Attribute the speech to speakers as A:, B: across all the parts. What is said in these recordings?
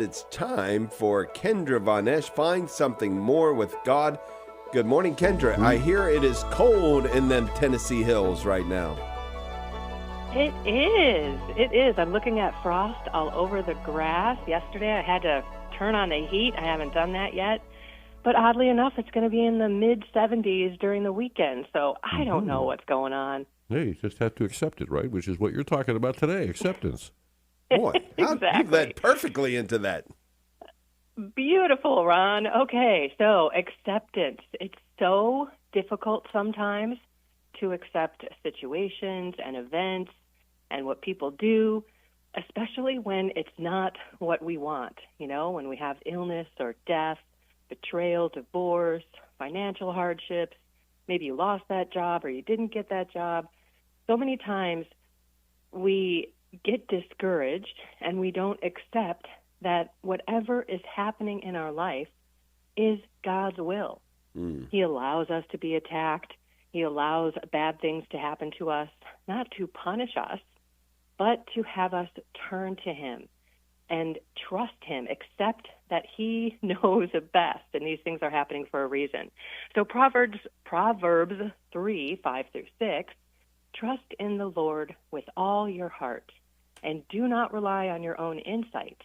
A: It's time for Kendra Vanesh, Find Something More with God. Good morning, Kendra. I hear it is cold in them Tennessee hills right now.
B: It is. It is. I'm looking at frost all over the grass. Yesterday I had to turn on the heat. I haven't done that yet. But oddly enough, it's going to be in the mid-70s during the weekend, so I don't know what's going on.
C: Hey, you just have to accept it, right? Which is what you're talking about today, acceptance.
A: Boy,
B: Exactly.
A: you led perfectly into that.
B: Beautiful, Ron. Okay, so acceptance. It's so difficult sometimes to accept situations and events and what people do, especially when it's not what we want. You know, when we have illness or death, betrayal, divorce, financial hardships, maybe you lost that job or you didn't get that job. So many times we get discouraged and we don't accept that whatever is happening in our life is God's will. He allows us to be attacked. He allows bad things to happen to us, not to punish us, but to have us turn to Him and trust Him, accept that He knows best, and these things are happening for a reason. So Proverbs 3:5-6, trust in the Lord with all your heart, and do not rely on your own insight.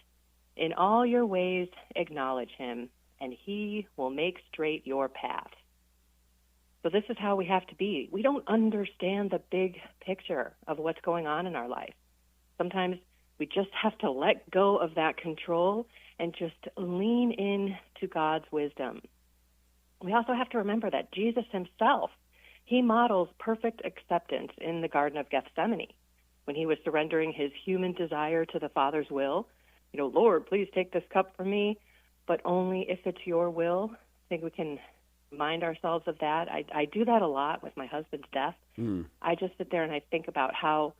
B: In all your ways acknowledge Him, and He will make straight your path. So this is how we have to be. We don't understand the big picture of what's going on in our life. Sometimes we just have to let go of that control and just lean in to God's wisdom. We also have to remember that Jesus Himself, He models perfect acceptance in the Garden of Gethsemane when He was surrendering His human desire to the Father's will. You know, Lord, please take this cup from me, but only if it's your will. I think we can remind ourselves of that. I do that a lot with my husband's death. I just sit there and I think about how,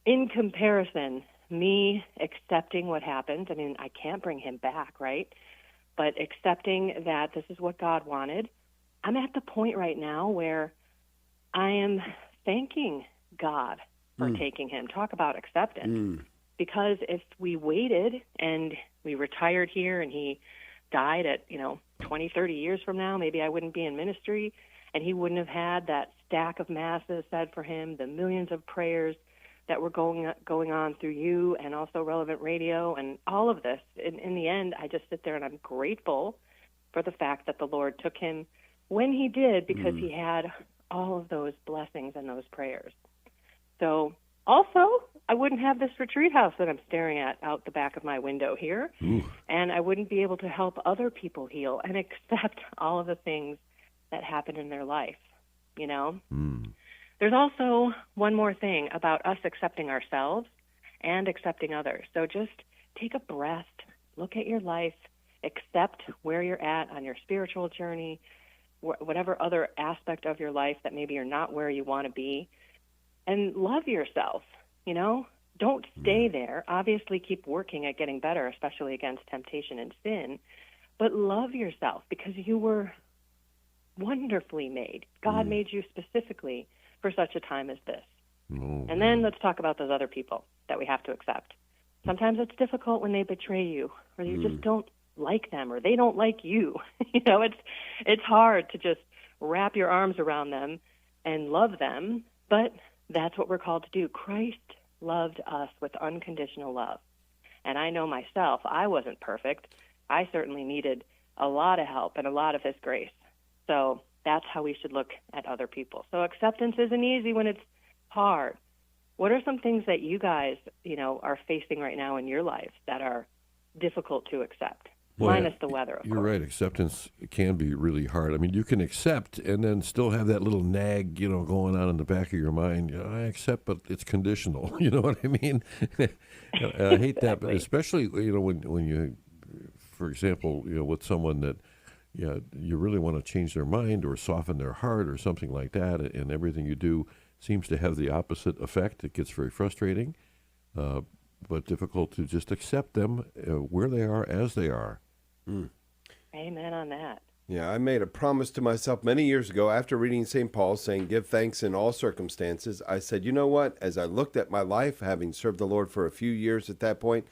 B: in comparison, me accepting what happened, I mean, I can't bring him back, right? But accepting that this is what God wanted, I'm at the point right now where I am thanking God for taking him. Talk about acceptance. Because if we waited and we retired here and he died at, 20, 30 years from now, maybe I wouldn't be in ministry, and he wouldn't have had that stack of masses said for him, the millions of prayers that were going on through you and also Relevant Radio and all of this. In the end, I just sit there and I'm grateful for the fact that the Lord took him when He did, because He had all of those blessings and those prayers. So also, I wouldn't have this retreat house that I'm staring at out the back of my window here, and I wouldn't be able to help other people heal and accept all of the things that happen in their life, There's also one more thing about us accepting ourselves and accepting others. So just take a breath, look at your life, accept where you're at on your spiritual journey, whatever other aspect of your life that maybe you're not where you want to be, and love yourself, Don't stay there. Obviously, keep working at getting better, especially against temptation and sin, but love yourself because you were wonderfully made. God made you specifically for such a time as this. And then let's talk about those other people that we have to accept. Sometimes it's difficult when they betray you, or you just don't like them, or they don't like you. It's hard to just wrap your arms around them and love them, but that's what we're called to do. Christ loved us with unconditional love. And I know myself, I wasn't perfect. I certainly needed a lot of help and a lot of His grace. So that's how we should look at other people. So acceptance isn't easy when it's hard. What are some things that you guys, are facing right now in your life that are difficult to accept? Minus the weather, of
C: You're
B: course.
C: right. Acceptance can be really hard. I mean, you can accept and then still have that little nag, going on in the back of your mind. I accept, but it's conditional. You know what I mean? I hate that, but especially, when you, for example, with someone that, you really want to change their mind or soften their heart or something like that, and everything you do seems to have the opposite effect. It gets very frustrating, but difficult to just accept them where they are as they are.
B: Amen on that.
A: Yeah, I made a promise to myself many years ago after reading St. Paul saying, give thanks in all circumstances. I said, you know what? As I looked at my life, having served the Lord for a few years at that point,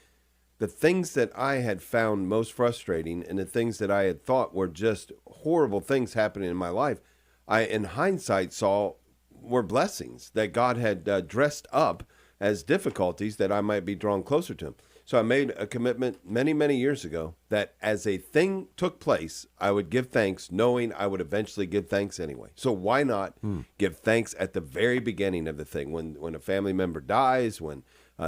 A: the things that I had found most frustrating and the things that I had thought were just horrible things happening in my life, I, in hindsight, saw were blessings that God had dressed up as difficulties that I might be drawn closer to him. So I made a commitment many, many years ago that as a thing took place, I would give thanks, knowing I would eventually give thanks anyway. So why not give thanks at the very beginning of the thing, when a family member dies, when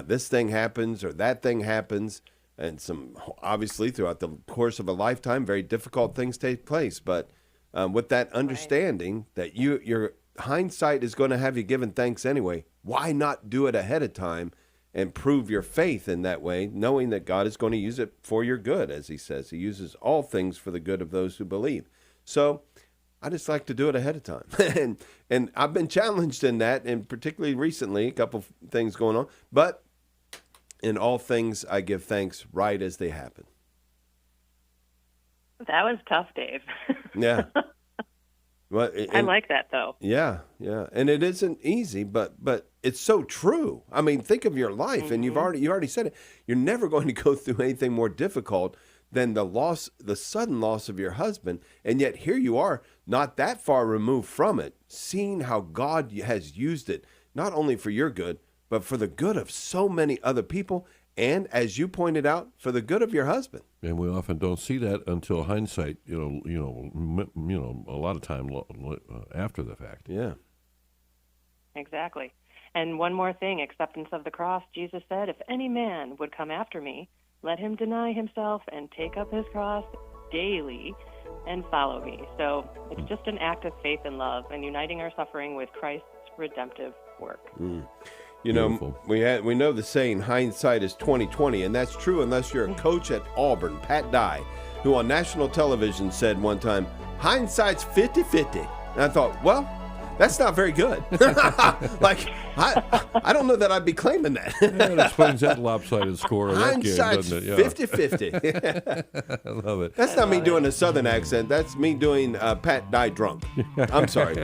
A: this thing happens or that thing happens, and some, obviously, throughout the course of a lifetime, very difficult things take place. But with that understanding that your hindsight is going to have you giving thanks anyway, why not do it ahead of time and prove your faith in that way, knowing that God is going to use it for your good, as he says. He uses all things for the good of those who believe. So I just like to do it ahead of time. and I've been challenged in that, and particularly recently, a couple of things going on. But in all things, I give thanks right as they happen.
B: That was tough, Dave.
A: Yeah. Well,
B: I like that, though.
A: Yeah. And it isn't easy, but it's so true. I mean, think of your life, and you already said it. You're never going to go through anything more difficult than the sudden loss of your husband, and yet here you are, not that far removed from it, seeing how God has used it, not only for your good, but for the good of so many other people, and as you pointed out, for the good of your husband.
C: And we often don't see that until hindsight. A lot of time after the fact.
A: Yeah.
B: Exactly. And one more thing, acceptance of the cross. Jesus said, if any man would come after me, let him deny himself and take up his cross daily and follow me. So it's just an act of faith and love and uniting our suffering with Christ's redemptive work.
A: You know, we know the saying, hindsight is 20/20, and that's true unless you're a coach at Auburn, Pat Dye, who on national television said one time, hindsight's 50-50. And I thought, well, that's not very good. Like, I don't know that I'd be claiming that.
C: Yeah, it explains that lopsided score of that game, doesn't it? Yeah.
A: 50-50.
C: I love it.
A: That's not me doing a Southern accent. That's me doing Pat Dye drunk. I'm sorry.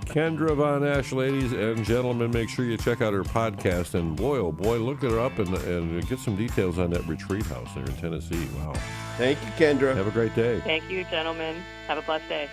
C: Kendra Von Ash, ladies and gentlemen, make sure you check out her podcast. And boy, oh boy, look her up and get some details on that retreat house there in Tennessee. Wow.
A: Thank you, Kendra.
C: Have a great day.
B: Thank you, gentlemen. Have a blessed day.